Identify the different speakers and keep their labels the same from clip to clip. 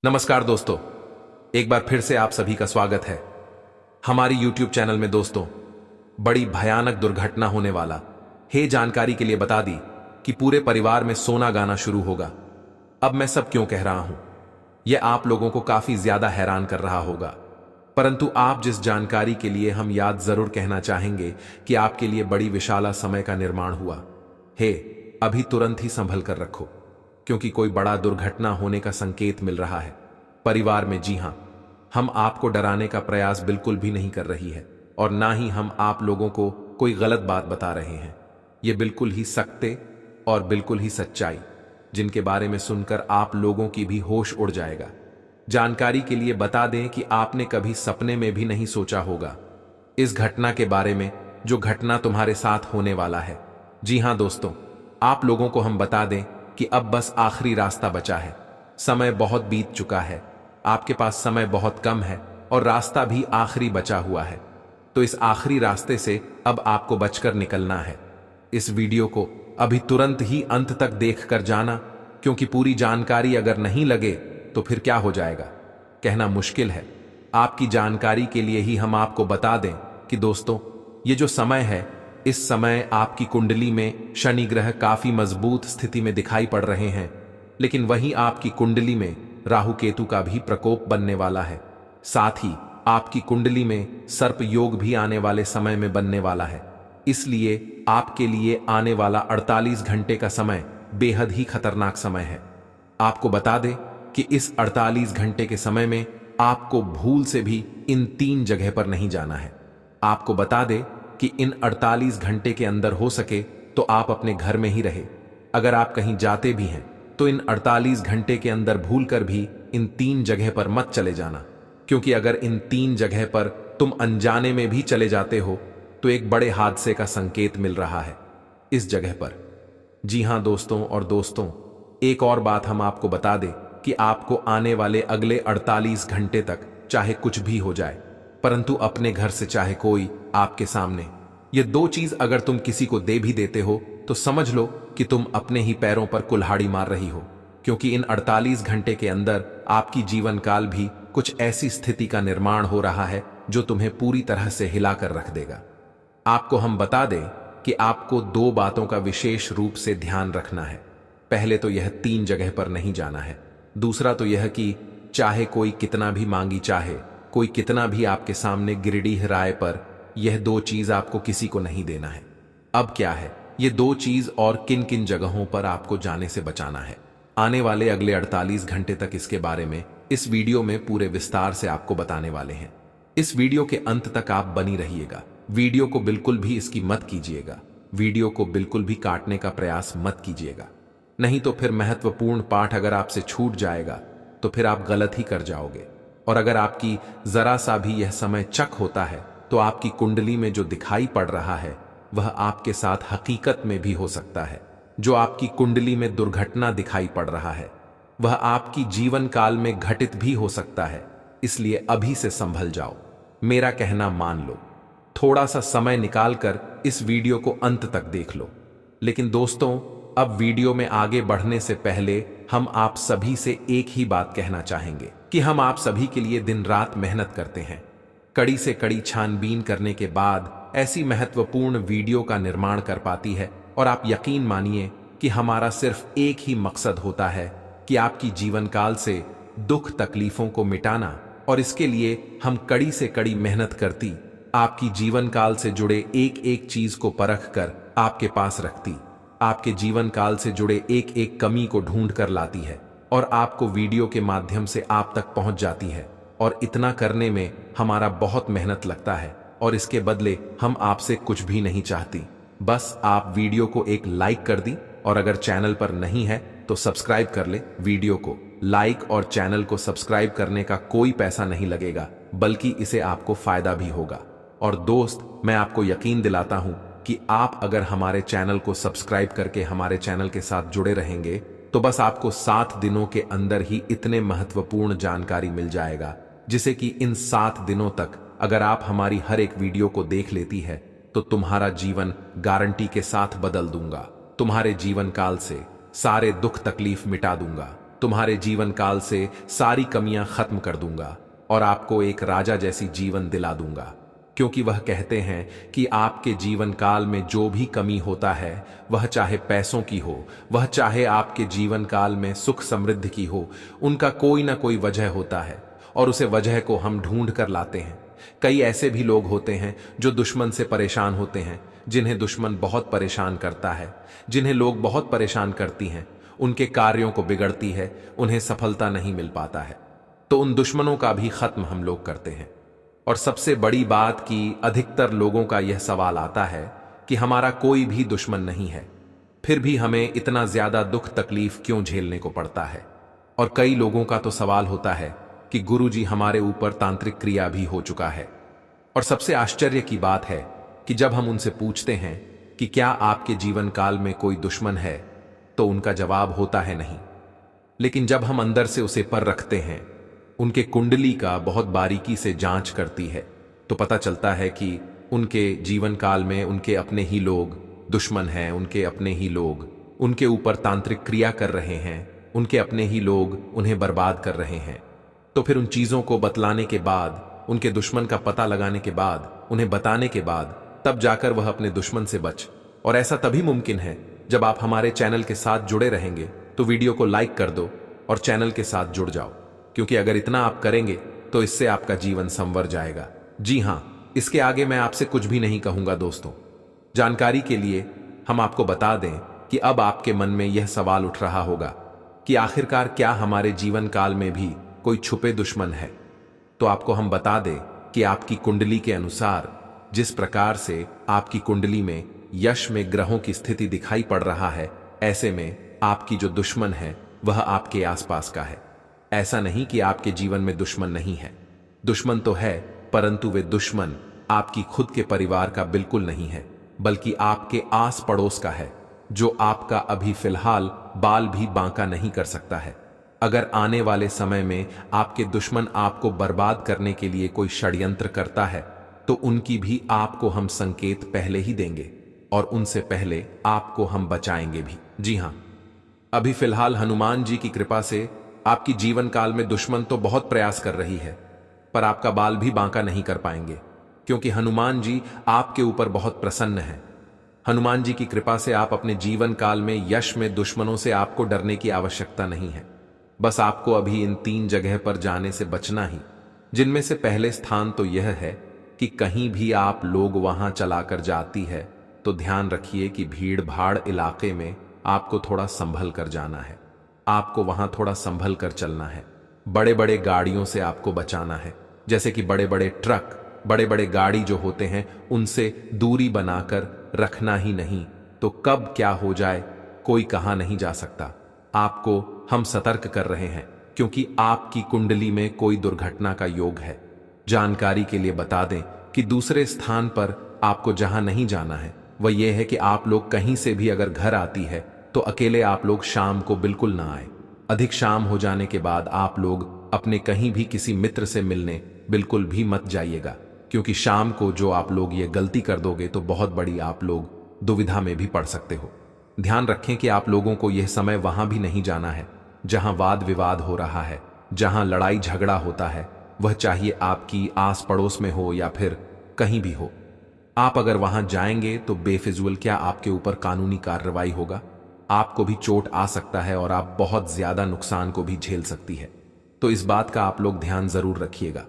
Speaker 1: नमस्कार दोस्तों, एक बार फिर से आप सभी का स्वागत है हमारी YouTube चैनल में। दोस्तों, बड़ी भयानक दुर्घटना होने वाला है। जानकारी के लिए बता दी कि पूरे परिवार में सोना गाना शुरू होगा। अब मैं सब क्यों कह रहा हूं, यह आप लोगों को काफी ज्यादा हैरान कर रहा होगा, परंतु आप जिस जानकारी के लिए हम याद जरूर कहना चाहेंगे कि आपके लिए बड़ी विशाला समय का निर्माण हुआ है। अभी तुरंत ही संभल कर रखो, क्योंकि कोई बड़ा दुर्घटना होने का संकेत मिल रहा है परिवार में। जी हां, हम आपको डराने का प्रयास बिल्कुल भी नहीं कर रही है और ना ही हम आप लोगों को कोई गलत बात बता रहे हैं। यह बिल्कुल ही सत्य और बिल्कुल ही सच्चाई, जिनके बारे में सुनकर आप लोगों की भी होश उड़ जाएगा। जानकारी के लिए बता दें कि आपने कभी सपने में भी नहीं सोचा होगा इस घटना के बारे में, जो घटना तुम्हारे साथ होने वाला है। जी हां दोस्तों, आप लोगों को हम बता दें कि अब बस आखिरी रास्ता बचा है। समय बहुत बीत चुका है, आपके पास समय बहुत कम है और रास्ता भी आखिरी बचा हुआ है। तो इस आखिरी रास्ते से अब आपको बचकर निकलना है। इस वीडियो को अभी तुरंत ही अंत तक देख कर जाना, क्योंकि पूरी जानकारी अगर नहीं लगे तो फिर क्या हो जाएगा कहना मुश्किल है। आपकी जानकारी के लिए ही हम आपको बता दें कि दोस्तों, ये जो समय है, इस समय आपकी कुंडली में शनि ग्रह काफी मजबूत स्थिति में दिखाई पड़ रहे हैं, लेकिन वहीं आपकी कुंडली में राहु केतु का भी प्रकोप बनने वाला है। साथ ही आपकी कुंडली में सर्प योग भी आने वाले समय में बनने वाला है। इसलिए आपके लिए आने वाला 48 घंटे का समय बेहद ही खतरनाक समय है। आपको बता दें कि इस 48 घंटे के समय में आपको भूल से भी इन 3 जगह पर नहीं जाना है। आपको बता दें कि इन 48 घंटे के अंदर हो सके तो आप अपने घर में ही रहे। अगर आप कहीं जाते भी हैं तो इन 48 घंटे के अंदर भूलकर भी इन 3 जगह पर मत चले जाना, क्योंकि अगर इन 3 जगह पर तुम अनजाने में भी चले जाते हो तो एक बड़े हादसे का संकेत मिल रहा है इस जगह पर। जी हां दोस्तों, और दोस्तों, एक और बात हम आपको बता दें कि आपको आने वाले अगले 48 घंटे तक चाहे कुछ भी हो जाए, परंतु अपने घर से चाहे कोई आपके सामने, ये 2 चीज अगर तुम किसी को दे भी देते हो तो समझ लो कि तुम अपने ही पैरों पर कुल्हाड़ी मार रही हो, क्योंकि इन 48 घंटे के अंदर आपकी जीवन काल भी कुछ ऐसी स्थिति का निर्माण हो रहा है जो तुम्हें पूरी तरह से हिलाकर रख देगा। आपको हम बता दें कि आपको 2 बातों का विशेष रूप से ध्यान रखना है। पहले तो यह 3 जगह पर नहीं जाना है। दूसरा तो यह कि चाहे कोई कितना भी मांगी चाहे, कोई कितना भी आपके सामने गिरडीह राय पर, यह 2 चीज आपको किसी को नहीं देना है। अब क्या है, ये 2 चीज और किन किन जगहों पर आपको जाने से बचाना है, आने वाले अगले 48 घंटे तक इसके बारे में इस वीडियो में पूरे विस्तार से आपको बताने वाले हैं। इस वीडियो के अंत तक आप बनी रहिएगा। वीडियो को बिल्कुल भी इसकी मत कीजिएगा। वीडियो को बिल्कुल भी काटने का प्रयास मत कीजिएगा, नहीं तो फिर महत्वपूर्ण पाठ अगर आपसे छूट जाएगा तो फिर आप गलत ही कर जाओगे। और अगर आपकी जरा सा भी यह समय चक होता है तो आपकी कुंडली में जो दिखाई पड़ रहा है वह आपके साथ हकीकत में भी हो सकता है। जो आपकी कुंडली में दुर्घटना दिखाई पड़ रहा है वह आपकी जीवन काल में घटित भी हो सकता है। इसलिए अभी से संभल जाओ, मेरा कहना मान लो। थोड़ा सा समय निकालकर इस वीडियो को अंत तक देख लो। लेकिन दोस्तों, अब वीडियो में आगे बढ़ने से पहले हम आप सभी से एक ही बात कहना चाहेंगे कि हम आप सभी के लिए दिन रात मेहनत करते हैं। कड़ी से कड़ी छानबीन करने के बाद ऐसी महत्वपूर्ण वीडियो का निर्माण कर पाती है। और आप यकीन मानिए कि हमारा सिर्फ एक ही मकसद होता है कि आपकी जीवन काल से दुख तकलीफों को मिटाना। और इसके लिए हम कड़ी से कड़ी मेहनत करती, आपकी जीवन काल से जुड़े एक एक चीज को परख कर आपके पास रखती, आपके जीवन काल से जुड़े एक एक कमी को ढूंढ कर लाती है और आपको वीडियो के माध्यम से आप तक पहुंच जाती है। और इतना करने में हमारा बहुत मेहनत लगता है और इसके बदले हम आपसे कुछ भी नहीं चाहती। बस आप वीडियो को एक लाइक कर दी, और अगर चैनल पर नहीं है तो सब्सक्राइब कर ले। वीडियो को लाइक और चैनल को सब्सक्राइब करने का कोई पैसा नहीं लगेगा, बल्कि इसे आपको फायदा भी होगा। और दोस्त, मैं आपको यकीन दिलाता हूं कि आप अगर हमारे चैनल को सब्सक्राइब करके हमारे चैनल के साथ जुड़े रहेंगे तो बस आपको 7 दिनों के अंदर ही इतने महत्वपूर्ण जानकारी मिल जाएगा, जिसे कि इन 7 दिनों तक अगर आप हमारी हर एक वीडियो को देख लेती है तो तुम्हारा जीवन गारंटी के साथ बदल दूंगा। तुम्हारे जीवन काल से सारे दुख तकलीफ मिटा दूंगा। तुम्हारे जीवन काल से सारी कमियां खत्म कर दूंगा और आपको एक राजा जैसी जीवन दिला दूंगा। क्योंकि वह कहते हैं कि आपके जीवन काल में जो भी कमी होता है, वह चाहे पैसों की हो, वह चाहे आपके जीवन काल में सुख समृद्धि की हो, उनका कोई ना कोई वजह होता है और उसे वजह को हम ढूंढ कर लाते हैं। कई ऐसे भी लोग होते हैं जो दुश्मन से परेशान होते हैं, जिन्हें दुश्मन बहुत परेशान करता है, जिन्हें लोग बहुत परेशान करती हैं, उनके कार्यों को बिगड़ती है, उन्हें सफलता नहीं मिल पाता है। तो उन दुश्मनों का भी खत्म हम लोग करते हैं। और सबसे बड़ी बात कि अधिकतर लोगों का यह सवाल आता है कि हमारा कोई भी दुश्मन नहीं है, फिर भी हमें इतना ज्यादा दुख तकलीफ क्यों झेलने को पड़ता है। और कई लोगों का तो सवाल होता है कि गुरुजी हमारे ऊपर तांत्रिक क्रिया भी हो चुका है। और सबसे आश्चर्य की बात है कि जब हम उनसे पूछते हैं कि क्या आपके जीवन काल में कोई दुश्मन है, तो उनका जवाब होता है नहीं। लेकिन जब हम अंदर से उसे पर रखते हैं, उनके कुंडली का बहुत बारीकी से जांच करती है, तो पता चलता है कि उनके जीवन काल में उनके अपने ही लोग दुश्मन हैं, उनके अपने ही लोग उनके ऊपर तांत्रिक क्रिया कर रहे हैं, उनके अपने ही लोग उन्हें बर्बाद कर रहे हैं। तो फिर उन चीजों को बतलाने के बाद, उनके दुश्मन का पता लगाने के बाद, उन्हें बताने के बाद, तब जाकर वह अपने दुश्मन से बच। और ऐसा तभी मुमकिन है जब आप हमारे चैनल के साथ जुड़े रहेंगे। तो वीडियो को लाइक कर दो और चैनल के साथ जुड़ जाओ, क्योंकि अगर इतना आप करेंगे तो इससे आपका जीवन संवर जाएगा। जी हां, इसके आगे मैं आपसे कुछ भी नहीं कहूंगा दोस्तों। जानकारी के लिए हम आपको बता दें कि अब आपके मन में यह सवाल उठ रहा होगा कि आखिरकार क्या हमारे जीवन काल में भी कोई छुपे दुश्मन है। तो आपको हम बता दें कि आपकी कुंडली के अनुसार जिस प्रकार से आपकी कुंडली में यश में ग्रहों की स्थिति दिखाई पड़ रहा है, ऐसे में आपकी जो दुश्मन है वह आपके आसपास का है। ऐसा नहीं कि आपके जीवन में दुश्मन नहीं है, दुश्मन तो है, परंतु वे दुश्मन आपकी खुद के परिवार का बिल्कुल नहीं है, बल्कि आपके आस पड़ोस का है, जो आपका अभी फिलहाल बाल भी बांका नहीं कर सकता है। अगर आने वाले समय में आपके दुश्मन आपको बर्बाद करने के लिए कोई षड्यंत्र करता है, तो उनकी भी आपको हम संकेत पहले ही देंगे और उनसे पहले आपको हम बचाएंगे भी। जी हां, अभी फिलहाल हनुमान जी की कृपा से आपकी जीवन काल में दुश्मन तो बहुत प्रयास कर रही है, पर आपका बाल भी बांका नहीं कर पाएंगे, क्योंकि हनुमान जी आपके ऊपर बहुत प्रसन्न हैं। हनुमान जी की कृपा से आप अपने जीवन काल में यश में दुश्मनों से आपको डरने की आवश्यकता नहीं है। बस आपको अभी इन 3 जगह पर जाने से बचना ही, जिनमें से पहले स्थान तो यह है कि कहीं भी आप लोग वहां चलाकर जाती है तो ध्यान रखिए कि भीड़ भाड़ इलाके में आपको थोड़ा संभल कर जाना है, आपको वहां थोड़ा संभल कर चलना है। बड़े बड़े गाड़ियों से आपको बचाना है, जैसे कि बड़े बड़े ट्रक, बड़े बड़े गाड़ी जो होते हैं, उनसे दूरी बनाकर रखना ही नहीं, तो कब क्या हो जाए कोई कहा नहीं जा सकता। आपको हम सतर्क कर रहे हैं, क्योंकि आपकी कुंडली में कोई दुर्घटना का योग है। जानकारी के लिए बता दें कि दूसरे स्थान पर आपको जहां नहीं जाना है वह यह है कि आप लोग कहीं से भी अगर घर आती है तो अकेले आप लोग शाम को बिल्कुल ना आए। अधिक शाम हो जाने के बाद आप लोग अपने कहीं भी किसी मित्र से मिलने बिल्कुल भी मत जाइएगा, क्योंकि शाम को जो आप लोग ये गलती कर दोगे तो बहुत बड़ी आप लोग दुविधा में भी पड़ सकते हो। ध्यान रखें कि आप लोगों को यह समय वहां भी नहीं जाना है जहां वाद विवाद हो रहा है, जहां लड़ाई झगड़ा होता है, वह चाहिए आपकी आस पड़ोस में हो या फिर कहीं भी हो। आप अगर वहां जाएंगे तो बेफिजूल क्या आपके ऊपर कानूनी कार्रवाई होगा, आपको भी चोट आ सकता है और आप बहुत ज्यादा नुकसान को भी झेल सकती है। तो इस बात का आप लोग ध्यान जरूर रखिएगा।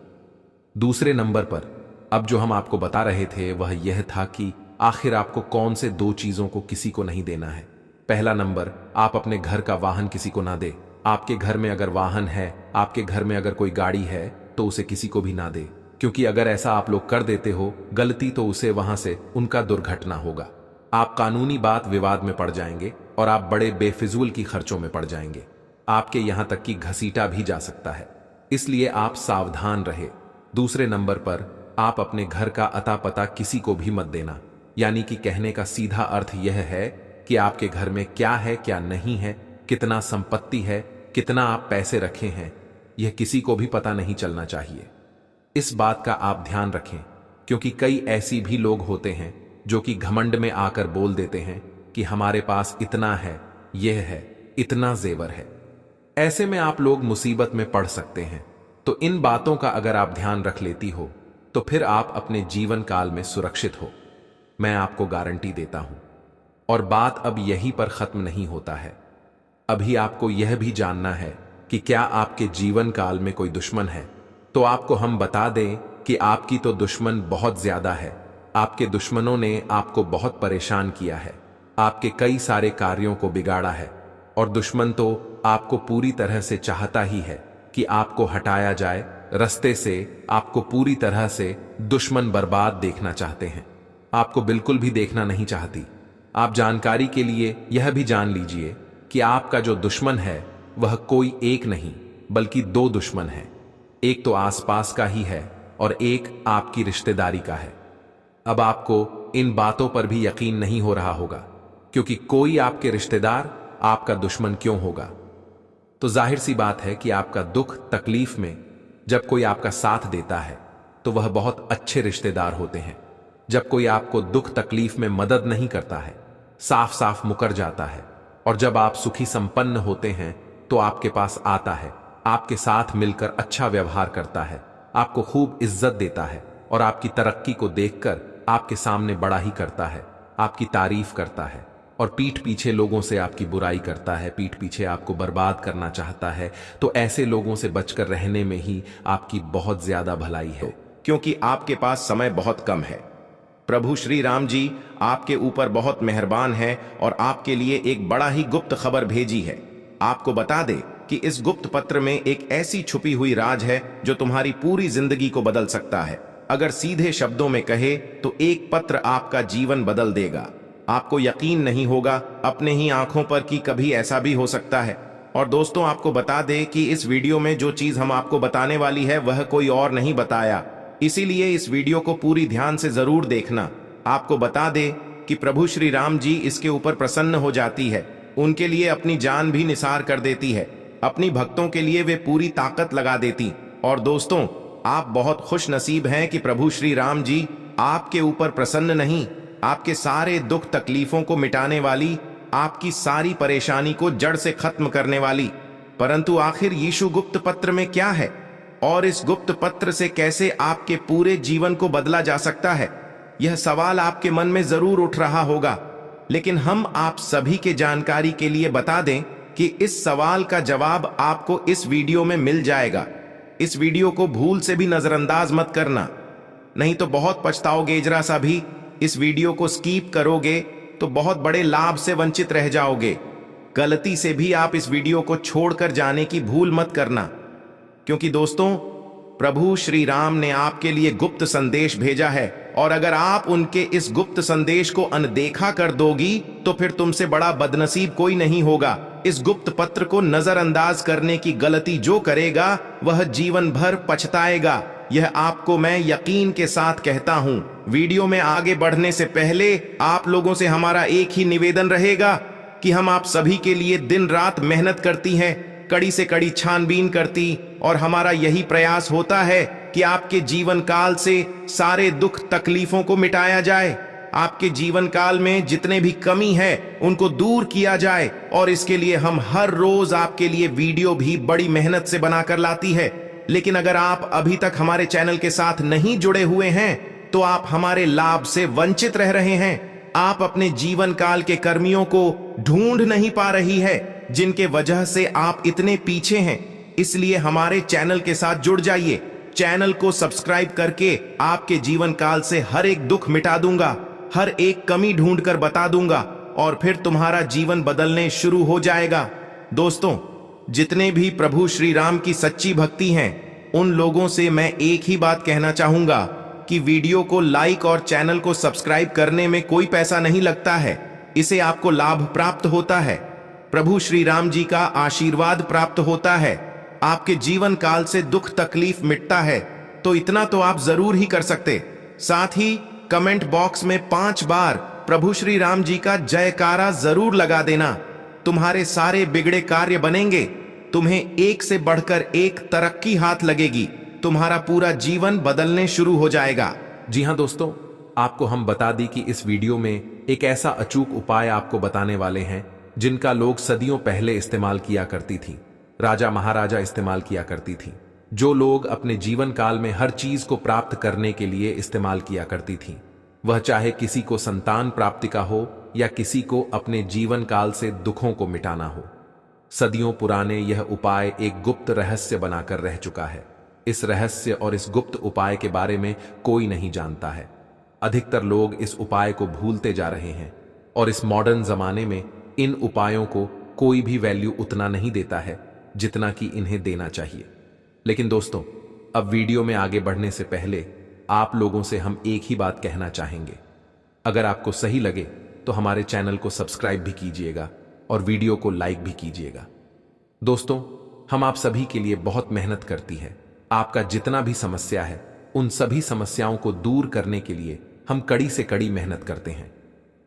Speaker 1: दूसरे नंबर पर अब जो हम आपको बता रहे थे वह यह था कि आखिर आपको कौन से 2 चीजों को किसी को नहीं देना है। पहला नंबर, आप अपने घर का वाहन किसी को ना दे। आपके घर में अगर वाहन है, आपके घर में अगर कोई गाड़ी है, तो उसे किसी को भी ना दे, क्योंकि अगर ऐसा आप लोग कर देते हो गलती, तो उसे वहां से उनका दुर्घटना होगा। आप कानूनी बात विवाद में पड़ जाएंगे और आप बड़े बेफिजूल की खर्चों में पड़ जाएंगे। आपके यहां तक कि घसीटा भी जा सकता है, इसलिए आप सावधान रहे। दूसरे नंबर पर, आप अपने घर का अता पता किसी को भी मत देना। यानी कि कहने का सीधा अर्थ यह है कि आपके घर में क्या है क्या नहीं है, कितना संपत्ति है, कितना आप पैसे रखे हैं, यह किसी को भी पता नहीं चलना चाहिए। इस बात का आप ध्यान रखें, क्योंकि कई ऐसी भी लोग होते हैं जो कि घमंड में आकर बोल देते हैं कि हमारे पास इतना है, यह है, इतना जेवर है। ऐसे में आप लोग मुसीबत में पड़ सकते हैं। तो इन बातों का अगर आप ध्यान रख लेती हो तो फिर आप अपने जीवन काल में सुरक्षित हो, मैं आपको गारंटी देता हूं। और बात अब यहीं पर खत्म नहीं होता है। अभी आपको यह भी जानना है कि क्या आपके जीवन काल में कोई दुश्मन है। तो आपको हम बता दें कि आपकी तो दुश्मन बहुत ज्यादा है। आपके दुश्मनों ने आपको बहुत परेशान किया है, आपके कई सारे कार्यों को बिगाड़ा है। और दुश्मन तो आपको पूरी तरह से चाहता ही है कि आपको हटाया जाए रास्ते से। आपको पूरी तरह से दुश्मन बर्बाद देखना चाहते हैं, आपको बिल्कुल भी देखना नहीं चाहती। आप जानकारी के लिए यह भी जान लीजिए कि आपका जो दुश्मन है वह कोई एक नहीं बल्कि दो दुश्मन है। एक तो आसपास का ही है और एक आपकी रिश्तेदारी का है। अब आपको इन बातों पर भी यकीन नहीं हो रहा होगा, क्योंकि कोई आपके रिश्तेदार आपका दुश्मन क्यों होगा। तो जाहिर सी बात है कि आपका दुख तकलीफ में जब कोई आपका साथ देता है तो वह बहुत अच्छे रिश्तेदार होते हैं। जब कोई आपको दुख तकलीफ में मदद नहीं करता है, साफ साफ मुकर जाता है, और जब आप सुखी संपन्न होते हैं तो आपके पास आता है, आपके साथ मिलकर अच्छा व्यवहार करता है, आपको खूब इज्जत देता है और आपकी तरक्की को देखकर आपके सामने बड़ा ही करता है, आपकी तारीफ करता है और पीठ पीछे लोगों से आपकी बुराई करता है, पीठ पीछे आपको बर्बाद करना चाहता है, तो ऐसे लोगों से बचकर रहने में ही आपकी बहुत ज्यादा भलाई है,
Speaker 2: क्योंकि आपके पास समय बहुत कम है। प्रभु श्री राम जी आपके ऊपर बहुत मेहरबान हैं और आपके लिए एक बड़ा ही गुप्त खबर भेजी है। आपको बता दे कि इस गुप्त पत्र में एक ऐसी छुपी हुई राज है जो तुम्हारी पूरी जिंदगी को बदल सकता है। अगर सीधे शब्दों में कहे तो एक पत्र आपका जीवन बदल देगा। आपको यकीन नहीं होगा अपने ही आंखों पर कि कभी ऐसा भी हो सकता है। और दोस्तों, आपको बता दे कि इस वीडियो में जो चीज हम आपको बताने वाली है वह कोई और नहीं बताया, इसीलिए इस वीडियो को पूरी ध्यान से जरूर देखना। आपको बता दे कि प्रभु श्री राम जी इसके ऊपर प्रसन्न हो जाती है, उनके लिए अपनी जान भी निसार कर देती है, अपनी भक्तों के लिए वे पूरी ताकत लगा देती। और दोस्तों, आप बहुत खुश नसीब हैं कि प्रभु श्री राम जी आपके ऊपर प्रसन्न नहीं, आपके सारे दुख तकलीफों को मिटाने वाली, आपकी सारी परेशानी को जड़ से खत्म करने वाली। परंतु आखिर यीशु गुप्त पत्र में क्या है और इस गुप्त पत्र से कैसे आपके पूरे जीवन को बदला जा सकता है, यह सवाल आपके मन में जरूर उठ रहा होगा। लेकिन हम आप सभी के जानकारी के लिए बता दें कि इस सवाल का जवाब आपको इस वीडियो में मिल जाएगा। इस वीडियो को भूल से भी नजरअंदाज मत करना, नहीं तो बहुत पछताओगे। जरा सा भी इस वीडियो को स्किप करोगे तो बहुत बड़े लाभ से वंचित रह जाओगे। गलती से भी आप इस वीडियो को छोड़कर जाने की भूल मत करना, क्योंकि दोस्तों, प्रभु श्री राम ने आपके लिए गुप्त संदेश भेजा है और अगर आप उनके इस गुप्त संदेश को अनदेखा कर दोगी तो फिर तुमसे बड़ा बदनसीब कोई नहीं होगा। इस गुप्त पत्र को नजरअंदाज करने की गलती जो करेगा वह जीवन भर पछताएगा, यह आपको मैं यकीन के साथ कहता हूं। वीडियो में आगे बढ़ने से पहले आप लोगों से हमारा एक ही निवेदन रहेगा कि हम आप सभी के लिए दिन रात मेहनत करती हैं, कड़ी से कड़ी छानबीन करती, और हमारा यही प्रयास होता है कि आपके जीवन काल से सारे दुख तकलीफों को मिटाया जाए, आपके जीवन काल में जितने भी कमी है उनको दूर किया जाए। और इसके लिए हम हर रोज आपके लिए वीडियो भी बड़ी मेहनत से बनाकर लाती है। लेकिन अगर आप अभी तक हमारे चैनल के साथ नहीं जुड़े हुए हैं तो आप हमारे लाभ से वंचित रह रहे हैं। आप अपने जीवन काल के कर्मियों को ढूंढ नहीं पा रही है जिनके वजह से आप इतने पीछे हैं। इसलिए हमारे चैनल के साथ जुड़ जाइए। चैनल को सब्सक्राइब करके आपके जीवन काल से हर एक दुख मिटा दूंगा, हर एक कमी ढूंढकर बता दूंगा और फिर तुम्हारा जीवन बदलने शुरू हो जाएगा। दोस्तों, जितने भी प्रभु श्री राम की सच्ची भक्ति हैं उन लोगों से मैं एक ही बात कहना चाहूंगा कि वीडियो को लाइक और चैनल को सब्सक्राइब करने में कोई पैसा नहीं लगता है, इसे आपको लाभ प्राप्त होता है, प्रभु श्री राम जी का आशीर्वाद प्राप्त होता है, आपके जीवन काल से दुख तकलीफ मिटता है। तो इतना तो आप जरूर ही कर सकते। साथ ही कमेंट बॉक्स में 5 बार प्रभु श्री राम जी का जयकारा जरूर लगा देना। तुम्हारे सारे बिगड़े कार्य बनेंगे, तुम्हें एक से बढ़कर एक तरक्की हाथ लगेगी, तुम्हारा पूरा जीवन बदलने शुरू हो जाएगा।
Speaker 1: जी हां दोस्तों, आपको हम बता दी कि इस वीडियो में एक ऐसा अचूक उपाय आपको बताने वाले हैं जिनका लोग सदियों पहले इस्तेमाल किया करती थी। राजा महाराजा इस्तेमाल किया करती थी, जो लोग अपने जीवन काल में हर चीज को प्राप्त करने के लिए इस्तेमाल किया करती थी। वह चाहे किसी को संतान प्राप्ति का हो या किसी को अपने जीवन काल से दुखों को मिटाना हो। सदियों पुराने यह उपाय एक गुप्त रहस्य बनाकर रह चुका है। इस रहस्य और इस गुप्त उपाय के बारे में कोई नहीं जानता है। अधिकतर लोग इस उपाय को भूलते जा रहे हैं और इस मॉडर्न जमाने में इन उपायों को कोई भी वैल्यू उतना नहीं देता है जितना कि इन्हें देना चाहिए। लेकिन दोस्तों, अब वीडियो में आगे बढ़ने से पहले आप लोगों से हम एक ही बात कहना चाहेंगे। अगर आपको सही लगे तो हमारे चैनल को सब्सक्राइब भी कीजिएगा और वीडियो को लाइक भी कीजिएगा। दोस्तों, हम आप सभी के लिए बहुत मेहनत करती है। आपका जितना भी समस्या है, उन सभी समस्याओं को दूर करने के लिए हम कड़ी से कड़ी मेहनत करते हैं।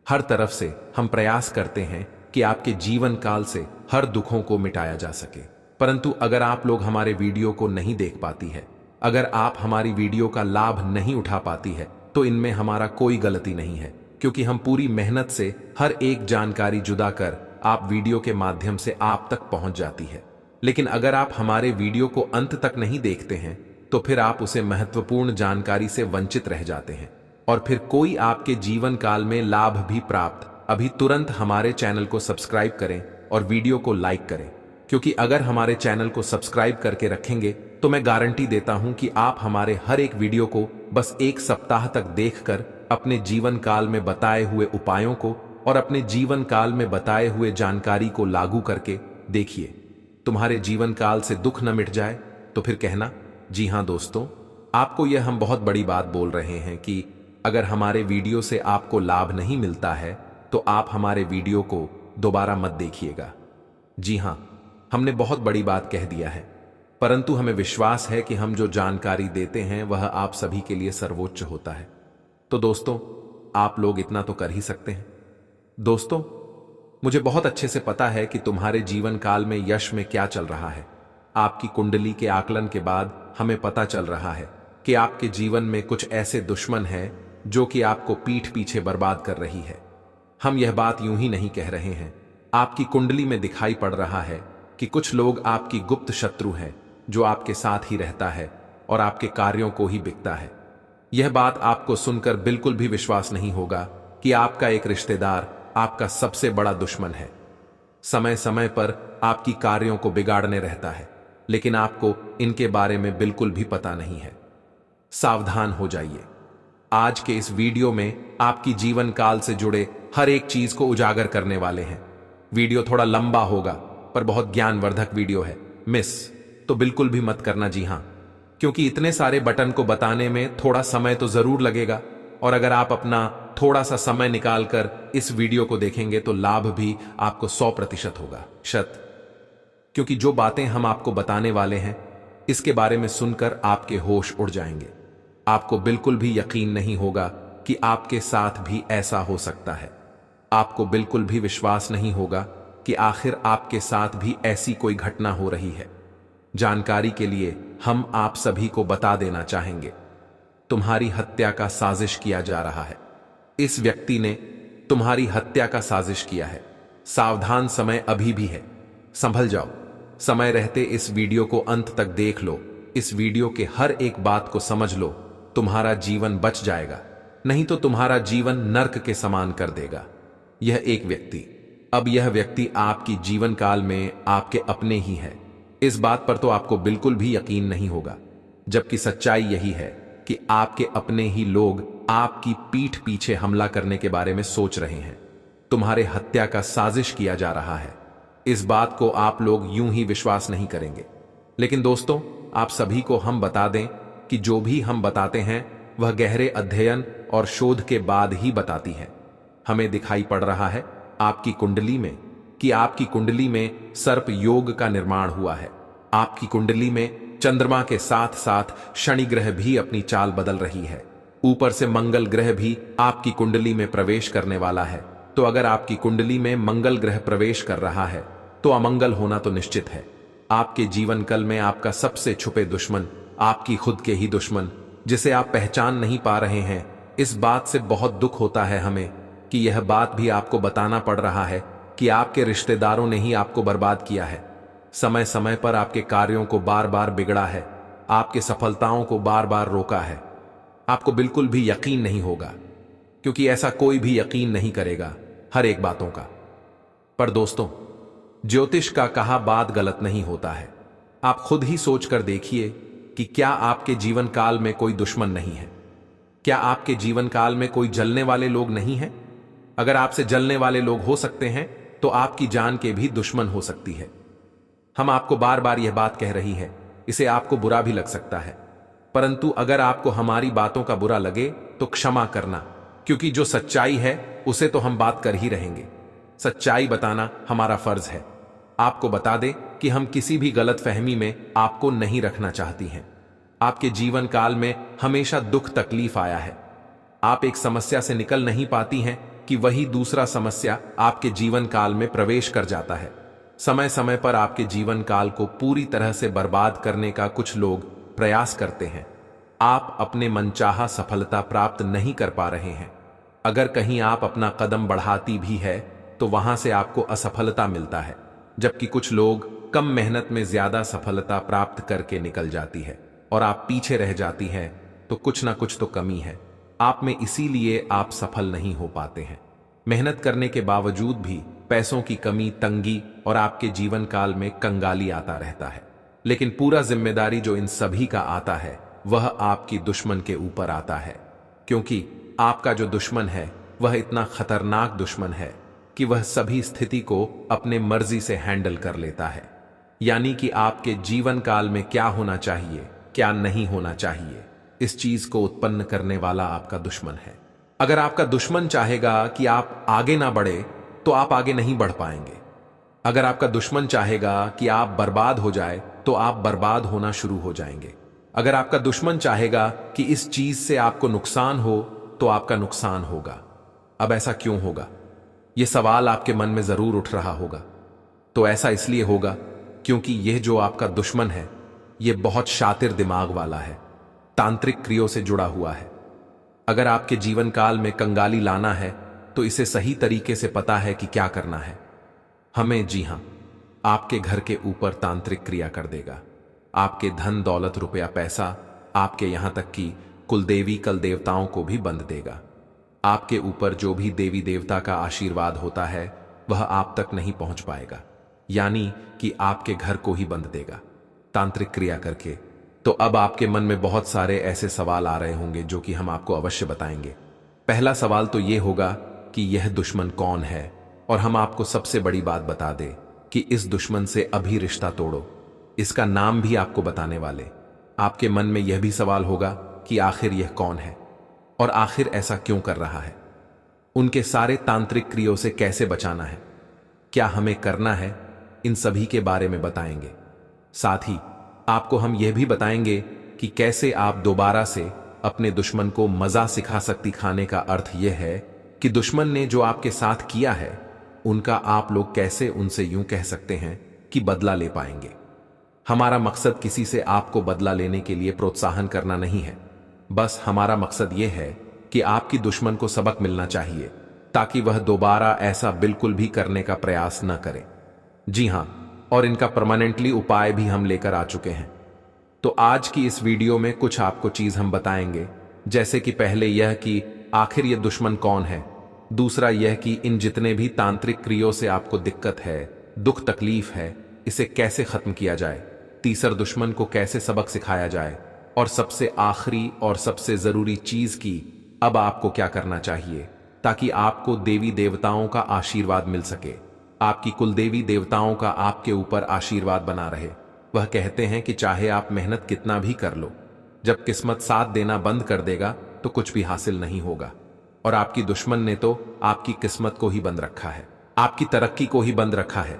Speaker 1: हर तरफ से हम प्रयास करते हैं कि आपके जीवन काल से हर दुखों को मिटाया जा सके। परंतु अगर आप लोग हमारे वीडियो को नहीं देख पाती है, अगर आप हमारी वीडियो का लाभ नहीं उठा पाती है, तो इनमें हमारा कोई गलती नहीं है, क्योंकि हम पूरी मेहनत से हर एक जानकारी जुदा कर आप वीडियो के माध्यम से आप तक पहुंच जाती है। लेकिन अगर आप हमारे वीडियो को अंत तक नहीं देखते हैं, तो फिर आप उसे महत्वपूर्ण जानकारी से वंचित रह जाते हैं और फिर कोई आपके जीवन काल में लाभ भी प्राप्त। अभी तुरंत हमारे चैनल को सब्सक्राइब करें और वीडियो को लाइक करें, क्योंकि अगर हमारे चैनल को सब्सक्राइब करके रखेंगे तो मैं गारंटी देता हूं कि आप हमारे हर एक वीडियो को बस एक सप्ताह तक देखकर अपने जीवन काल में बताए हुए उपायों को और अपने जीवन काल में बताए हुए जानकारी को लागू करके देखिए। तुम्हारे जीवन काल से दुख न मिट जाए तो फिर कहना, जी हां दोस्तों, आपको यह हम बहुत बड़ी बात बोल रहे हैं कि अगर हमारे वीडियो से आपको लाभ नहीं मिलता है तो आप हमारे वीडियो को दोबारा मत देखिएगा। जी हां, हमने बहुत बड़ी बात कह दिया है, परंतु हमें विश्वास है कि हम जो जानकारी देते हैं वह आप सभी के लिए सर्वोच्च होता है। तो दोस्तों, आप लोग इतना तो कर ही सकते हैं। दोस्तों, मुझे बहुत अच्छे से पता है कि तुम्हारे जीवन काल में यश में क्या चल रहा है। आपकी कुंडली के आकलन के बाद हमें पता चल रहा है कि आपके जीवन में कुछ ऐसे दुश्मन हैं जो कि आपको पीठ पीछे बर्बाद कर रही है। हम यह बात यूं ही नहीं कह रहे हैं। आपकी कुंडली में दिखाई पड़ रहा है कि कुछ लोग आपकी गुप्त शत्रु हैं, जो आपके साथ ही रहता है और आपके कार्यों को ही बिकता है। यह बात आपको सुनकर बिल्कुल भी विश्वास नहीं होगा कि आपका एक रिश्तेदार आपका सबसे बड़ा दुश्मन है। समय समय पर आपकी कार्यों को बिगाड़ने रहता है, लेकिन आपको इनके बारे में बिल्कुल भी पता नहीं है। सावधान हो जाइए। आज के इस वीडियो में आपकी जीवन काल से जुड़े हर एक चीज को उजागर करने वाले हैं। वीडियो थोड़ा लंबा होगा, पर बहुत ज्ञानवर्धक वीडियो है। मिस तो बिल्कुल भी मत करना, जी हां, क्योंकि इतने सारे बटन को बताने में थोड़ा समय तो जरूर लगेगा, और अगर आप अपना थोड़ा सा समय निकालकर इस वीडियो को देखेंगे तो लाभ भी आपको 100% होगा। क्योंकि जो बातें हम आपको बताने वाले हैं, इसके बारे में सुनकर आपके होश उड़ जाएंगे। आपको बिल्कुल भी यकीन नहीं होगा कि आपके साथ भी ऐसा हो सकता है। आपको बिल्कुल भी विश्वास नहीं होगा कि आखिर आपके साथ भी ऐसी कोई घटना हो रही है। जानकारी के लिए हम आप सभी को बता देना चाहेंगे, तुम्हारी हत्या का साजिश किया जा रहा है। इस व्यक्ति ने तुम्हारी हत्या का साजिश किया है। सावधान, समय अभी भी है। संभल जाओ। समय रहते इस वीडियो को अंत तक देख लो। इस वीडियो के हर एक बात को समझ लो। तुम्हारा जीवन बच जाएगा, नहीं तो तुम्हारा जीवन नर्क के समान कर देगा यह एक व्यक्ति। अब यह व्यक्ति आपकी जीवन काल में आपके अपने ही है। इस बात पर तो आपको बिल्कुल भी यकीन नहीं होगा, जबकि सच्चाई यही है कि आपके अपने ही लोग आपकी पीठ पीछे हमला करने के बारे में सोच रहे हैं। तुम्हारे हत्या का साजिश किया जा रहा है। इस बात को आप लोग यूं ही विश्वास नहीं करेंगे। लेकिन दोस्तों, आप सभी को हम बता दें कि जो भी हम बताते हैं वह गहरे अध्ययन और शोध के बाद ही बताती है। हमें दिखाई पड़ रहा है आपकी कुंडली में कि आपकी कुंडली में सर्प योग का निर्माण हुआ है। आपकी कुंडली में चंद्रमा के साथ साथ शनि ग्रह भी अपनी चाल बदल रही है। ऊपर से मंगल ग्रह भी आपकी कुंडली में प्रवेश करने वाला है। तो अगर आपकी कुंडली में मंगल ग्रह प्रवेश कर रहा है तो अमंगल होना तो निश्चित है। आपके जीवन कल में आपका सबसे छुपे दुश्मन, आपकी खुद के ही दुश्मन, जिसे आप पहचान नहीं पा रहे हैं, इस बात से बहुत दुख होता है हमें कि यह बात भी आपको बताना पड़ रहा है कि आपके रिश्तेदारों ने ही आपको बर्बाद किया है। समय समय पर आपके कार्यों को बार बार बिगड़ा है, आपके सफलताओं को बार बार रोका है। आपको बिल्कुल भी यकीन नहीं होगा, क्योंकि ऐसा कोई भी यकीन नहीं करेगा हर एक बातों का। पर दोस्तों, ज्योतिष का कहा बात गलत नहीं होता है। आप खुद ही सोचकर देखिए कि क्या आपके जीवन काल में कोई दुश्मन नहीं है? क्या आपके जीवन काल में कोई जलने वाले लोग नहीं हैं? अगर आपसे जलने वाले लोग हो सकते हैं तो आपकी जान के भी दुश्मन हो सकती है। हम आपको बार बार यह बात कह रही है, इसे आपको बुरा भी लग सकता है, परंतु अगर आपको हमारी बातों का बुरा लगे तो क्षमा करना, क्योंकि जो सच्चाई है उसे तो हम बात कर ही रहेंगे। सच्चाई बताना हमारा फर्ज है। आपको बता दें कि हम किसी भी गलतफहमी में आपको नहीं रखना चाहती हैं। आपके जीवन काल में हमेशा दुख तकलीफ आया है। आप एक समस्या से निकल नहीं पाती हैं कि वही दूसरा समस्या आपके जीवन काल में प्रवेश कर जाता है। समय समय पर आपके जीवन काल को पूरी तरह से बर्बाद करने का कुछ लोग प्रयास करते हैं। आप अपने मनचाहा सफलता प्राप्त नहीं कर पा रहे हैं। अगर कहीं आप अपना कदम बढ़ाती भी है तो वहां से आपको असफलता मिलता है, जबकि कुछ लोग कम मेहनत में ज्यादा सफलता प्राप्त करके निकल जाती है और आप पीछे रह जाती हैं, तो कुछ ना कुछ तो कमी है आप में, इसीलिए आप सफल नहीं हो पाते हैं। मेहनत करने के बावजूद भी पैसों की कमी, तंगी और आपके जीवन काल में कंगाली आता रहता है। लेकिन पूरा जिम्मेदारी जो इन सभी का आता है वह आपकी दुश्मन के ऊपर आता है, क्योंकि आपका जो दुश्मन है वह इतना खतरनाक दुश्मन है कि वह सभी स्थिति को अपने मर्जी से हैंडल कर लेता है। यानी कि आपके जीवन काल में क्या होना चाहिए, क्या नहीं होना चाहिए, इस चीज को उत्पन्न करने वाला आपका दुश्मन है। अगर आपका दुश्मन चाहेगा कि आप आगे ना बढ़े तो आप आगे नहीं बढ़ पाएंगे। अगर आपका दुश्मन चाहेगा कि आप बर्बाद हो जाए तो आप बर्बाद होना शुरू हो जाएंगे। अगर आपका दुश्मन चाहेगा कि इस चीज से आपको नुकसान हो तो आपका नुकसान होगा। अब ऐसा क्यों होगा? यह सवाल आपके मन में जरूर उठ रहा होगा। तो ऐसा इसलिए होगा क्योंकि यह जो आपका दुश्मन है यह बहुत शातिर दिमाग वाला है, तांत्रिक क्रियों से जुड़ा हुआ है। अगर आपके जीवन काल में कंगाली लाना है तो इसे सही तरीके से पता है कि क्या करना है। हमें, जी हां, आपके घर के ऊपर तांत्रिक क्रिया कर देगा। आपके धन दौलत, रुपया, पैसा, आपके यहां तक कि कुलदेवी कल देवताओं को भी बंद देगा। आपके ऊपर जो भी देवी देवता का आशीर्वाद होता है वह आप तक नहीं पहुंच पाएगा, यानी कि आपके घर को ही बंद देगा तांत्रिक क्रिया करके। तो अब आपके मन में बहुत सारे ऐसे सवाल आ रहे होंगे जो कि हम आपको अवश्य बताएंगे। पहला सवाल तो यह होगा कि यह दुश्मन कौन है, और हम आपको सबसे बड़ी बात बता दें कि इस दुश्मन से अभी रिश्ता तोड़ो। इसका नाम भी आपको बताने वाले। आपके मन में यह भी सवाल होगा कि आखिर यह कौन है और आखिर ऐसा क्यों कर रहा है, उनके सारे तांत्रिक क्रियों से कैसे बचाना है, क्या हमें करना है, इन सभी के बारे में बताएंगे। साथ ही आपको हम यह भी बताएंगे कि कैसे आप दोबारा से अपने दुश्मन को मजा सिखा सकती। खाने का अर्थ यह है कि दुश्मन ने जो आपके साथ किया है उनका आप लोग कैसे उनसे यूं कह सकते हैं कि बदला ले पाएंगे। हमारा मकसद किसी से आपको बदला लेने के लिए प्रोत्साहन करना नहीं है। बस हमारा मकसद यह है कि आपकी दुश्मन को सबक मिलना चाहिए ताकि वह दोबारा ऐसा बिल्कुल भी करने का प्रयास न करे। जी हां, और इनका परमानेंटली उपाय भी हम लेकर आ चुके हैं। तो आज की इस वीडियो में कुछ आपको चीज हम बताएंगे, जैसे कि पहले यह कि आखिर यह दुश्मन कौन है, दूसरा यह कि इन जितने भी तांत्रिक क्रियों से आपको दिक्कत है, दुख तकलीफ है, इसे कैसे खत्म किया जाए, तीसरा दुश्मन को कैसे सबक सिखाया जाए, और सबसे आखिरी और सबसे जरूरी चीज की अब आपको क्या करना चाहिए ताकि आपको देवी देवताओं का आशीर्वाद मिल सके, आपकी कुलदेवी देवताओं का आपके ऊपर आशीर्वाद बना रहे। वह कहते हैं कि चाहे आप मेहनत कितना भी कर लो, जब किस्मत साथ देना बंद कर देगा तो कुछ भी हासिल नहीं होगा। और आपकी दुश्मन ने तो आपकी किस्मत को ही बंद रखा है, आपकी तरक्की को ही बंद रखा है,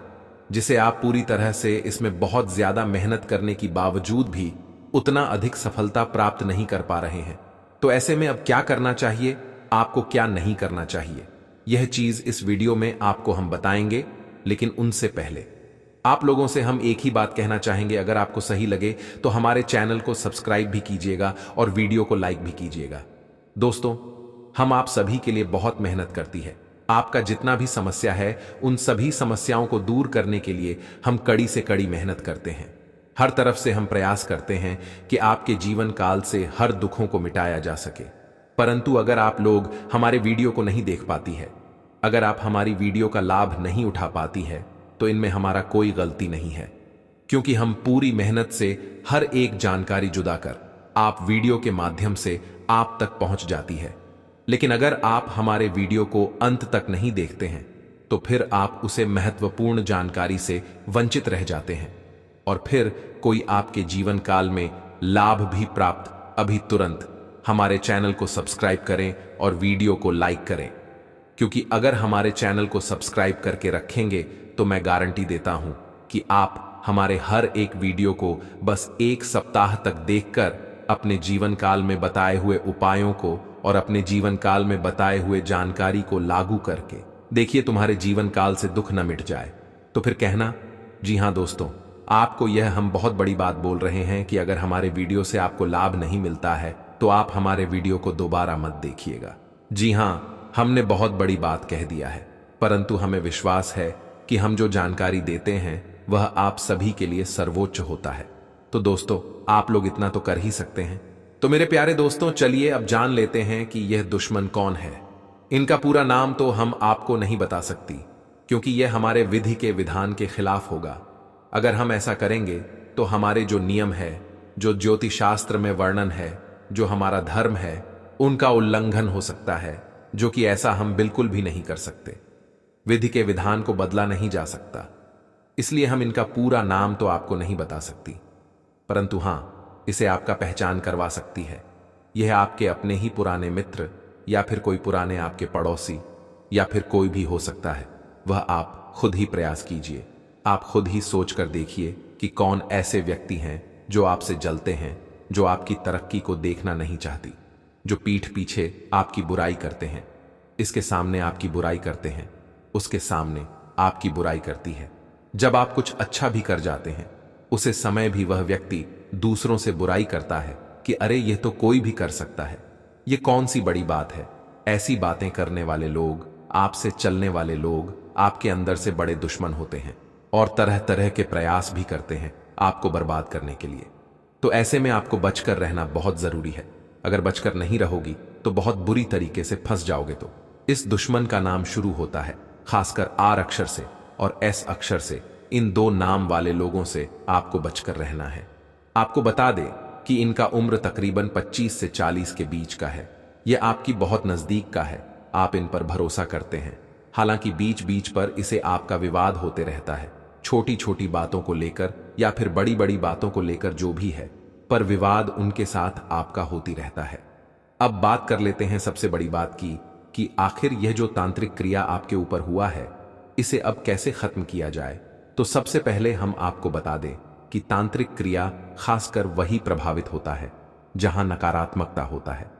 Speaker 1: जिसे आप पूरी तरह से इसमें बहुत ज्यादा मेहनत करने की बावजूद भी उतना अधिक सफलता प्राप्त नहीं कर पा रहे हैं। तो ऐसे में अब क्या करना चाहिए, आपको क्या नहीं करना चाहिए, यह चीज इस वीडियो में आपको हम बताएंगे। लेकिन उनसे पहले आप लोगों से हम एक ही बात कहना चाहेंगे, अगर आपको सही लगे तो हमारे चैनल को सब्सक्राइब भी कीजिएगा और वीडियो को लाइक भी कीजिएगा। दोस्तों, हम आप सभी के लिए बहुत मेहनत करती है, आपका जितना भी समस्या है उन सभी समस्याओं को दूर करने के लिए हम कड़ी से कड़ी मेहनत करते हैं। हर तरफ से हम प्रयास करते हैं कि आपके जीवन काल से हर दुखों को मिटाया जा सके। परंतु अगर आप लोग हमारे वीडियो को नहीं देख पाती है, अगर आप हमारी वीडियो का लाभ नहीं उठा पाती है, तो इनमें हमारा कोई गलती नहीं है, क्योंकि हम पूरी मेहनत से हर एक जानकारी जुदा कर आप वीडियो के माध्यम से आप तक पहुंच जाती है। लेकिन अगर आप हमारे वीडियो को अंत तक नहीं देखते हैं तो फिर आप उसे महत्वपूर्ण जानकारी से वंचित रह जाते हैं और फिर कोई आपके जीवन काल में लाभ भी प्राप्त। अभी तुरंत हमारे चैनल को सब्सक्राइब करें और वीडियो को लाइक करें, क्योंकि अगर हमारे चैनल को सब्सक्राइब करके रखेंगे तो मैं गारंटी देता हूं कि आप हमारे हर एक वीडियो को बस एक सप्ताह तक देखकर अपने जीवन काल में बताए हुए उपायों को और अपने जीवन काल में बताए हुए जानकारी को लागू करके देखिए तुम्हारे जीवन काल से दुख न मिट जाए। तो फिर कहना, जी हां दोस्तों, आपको यह हम बहुत बड़ी बात बोल रहे हैं कि अगर हमारे वीडियो से आपको लाभ नहीं मिलता है तो आप हमारे वीडियो को दोबारा मत देखिएगा। जी हां, हमने बहुत बड़ी बात कह दिया है, परंतु हमें विश्वास है कि हम जो जानकारी देते हैं वह आप सभी के लिए सर्वोच्च होता है। तो दोस्तों, आप लोग इतना तो कर ही सकते हैं। तो मेरे प्यारे दोस्तों, चलिए अब जान लेते हैं कि यह दुश्मन कौन है। इनका पूरा नाम तो हम आपको नहीं बता सकती, क्योंकि यह हमारे विधि के विधान के खिलाफ होगा। अगर हम ऐसा करेंगे तो हमारे जो नियम है, जो ज्योतिष शास्त्र में वर्णन है, जो हमारा धर्म है, उनका उल्लंघन हो सकता है, जो कि ऐसा हम बिल्कुल भी नहीं कर सकते। विधि के विधान को बदला नहीं जा सकता, इसलिए हम इनका पूरा नाम तो आपको नहीं बता सकती, परंतु हां, इसे आपका पहचान करवा सकती है। यह आपके अपने ही पुराने मित्र या फिर कोई पुराने आपके पड़ोसी या फिर कोई भी हो सकता है। वह आप खुद ही प्रयास कीजिए, आप खुद ही सोच कर देखिए कि कौन ऐसे व्यक्ति हैं जो आपसे जलते हैं, जो आपकी तरक्की को देखना नहीं चाहती, जो पीठ पीछे आपकी बुराई करते हैं। इसके सामने आपकी बुराई करते हैं, उसके सामने आपकी बुराई करती है। जब आप कुछ अच्छा भी कर जाते हैं उसे समय भी वह व्यक्ति दूसरों से बुराई करता है कि अरे यह तो कोई भी कर सकता है, ये कौन सी बड़ी बात है। ऐसी बातें करने वाले लोग, आपसे चलने वाले लोग आपके अंदर से बड़े दुश्मन होते हैं और तरह तरह के प्रयास भी करते हैं आपको बर्बाद करने के लिए। तो ऐसे में आपको बचकर रहना बहुत जरूरी है। अगर बचकर नहीं रहोगी तो बहुत बुरी तरीके से फंस जाओगे। तो इस दुश्मन का नाम शुरू होता है खासकर आर अक्षर से और एस अक्षर से। इन दो नाम वाले लोगों से आपको बचकर रहना है। आपको बता दें कि इनका उम्र तकरीबन 25 से 40 के बीच का है। यह आपकी बहुत नजदीक का है, आप इन पर भरोसा करते हैं। हालांकि बीच बीच पर इसे आपका विवाद होते रहता है, छोटी छोटी बातों को लेकर या फिर बड़ी बड़ी बातों को लेकर, जो भी है, पर विवाद उनके साथ आपका होती रहता है। अब बात कर लेते हैं सबसे बड़ी बात की कि आखिर यह जो तांत्रिक क्रिया आपके ऊपर हुआ है इसे अब कैसे खत्म किया जाए। तो सबसे पहले हम आपको बता दें कि तांत्रिक क्रिया खासकर वही प्रभावित होता है जहां नकारात्मकता होता है,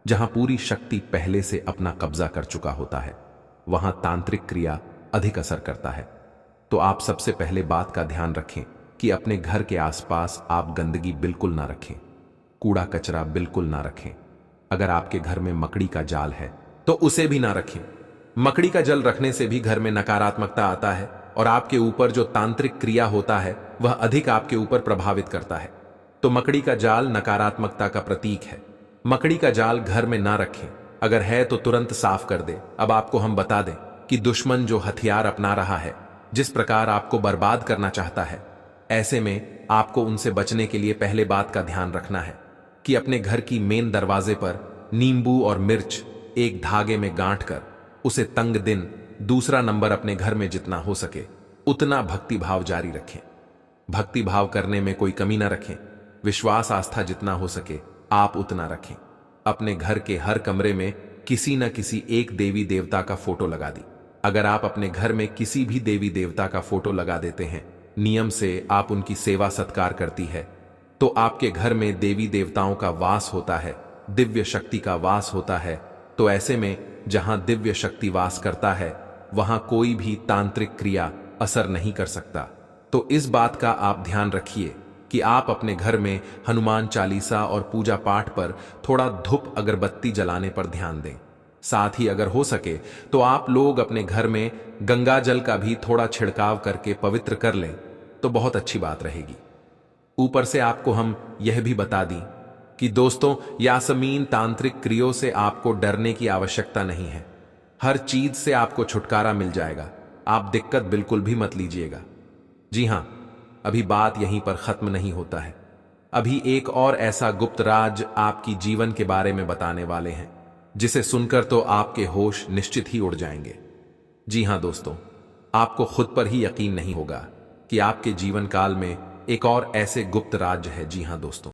Speaker 1: जहां पूरी शक्ति पहले से अपना कब्जा कर चुका होता है, वहां तांत्रिक क्रिया अधिक असर करता है। तो आप सबसे पहले बात का ध्यान रखें कि अपने घर के आसपास आप गंदगी बिल्कुल ना रखें, कूड़ा कचरा बिल्कुल ना रखें। अगर आपके घर में मकड़ी का जाल है तो उसे भी ना रखें। मकड़ी का जल रखने से भी घर में नकारात्मकता आता है और आपके ऊपर जो तांत्रिक क्रिया होता है वह अधिक आपके ऊपर प्रभावित करता है। तो मकड़ी का जाल नकारात्मकता का प्रतीक है। मकड़ी का जाल घर में ना रखें, अगर है तो तुरंत साफ कर दे। अब आपको हम बता दें कि दुश्मन जो हथियार अपना रहा है, जिस प्रकार आपको बर्बाद करना चाहता है, ऐसे में आपको उनसे बचने के लिए पहले बात का ध्यान रखना है कि अपने घर की मेन दरवाजे पर नींबू और मिर्च एक धागे में गांठ कर उसे तंग दिन दूसरा नंबर अपने घर में जितना हो सके उतना भक्ति भाव जारी रखें। भक्ति भाव करने में कोई कमी ना रखें। विश्वास आस्था जितना हो सके आप उतना रखें। अपने घर के हर कमरे में किसी न किसी एक देवी देवता का फोटो लगा दी। अगर आप अपने घर में किसी भी देवी देवता का फोटो लगा देते हैं, नियम से आप उनकी सेवा सत्कार करती है, तो आपके घर में देवी देवताओं का वास होता है, दिव्य शक्ति का वास होता है। तो ऐसे में जहां दिव्य शक्ति वास करता है वहां कोई भी तांत्रिक क्रिया असर नहीं कर सकता। तो इस बात का आप ध्यान रखिए कि आप अपने घर में हनुमान चालीसा और पूजा पाठ पर थोड़ा धूप अगरबत्ती जलाने पर ध्यान दें। साथ ही अगर हो सके तो आप लोग अपने घर में गंगा जल का भी थोड़ा छिड़काव करके पवित्र कर लें तो बहुत अच्छी बात रहेगी। ऊपर से आपको हम यह भी बता दी कि दोस्तों, यासमीन तांत्रिक क्रियों से आपको डरने की आवश्यकता नहीं है। हर चीज से आपको छुटकारा मिल जाएगा। आप दिक्कत बिल्कुल भी मत लीजिएगा। जी हां, अभी बात यहीं पर खत्म नहीं होता है। अभी एक और ऐसा गुप्त राज आपकी जीवन के बारे में बताने वाले हैं जिसे सुनकर तो आपके होश निश्चित ही उड़ जाएंगे। जी हां दोस्तों, आपको खुद पर ही यकीन नहीं होगा कि आपके जीवन काल में एक और ऐसे गुप्त राज्य है। जी हां दोस्तों।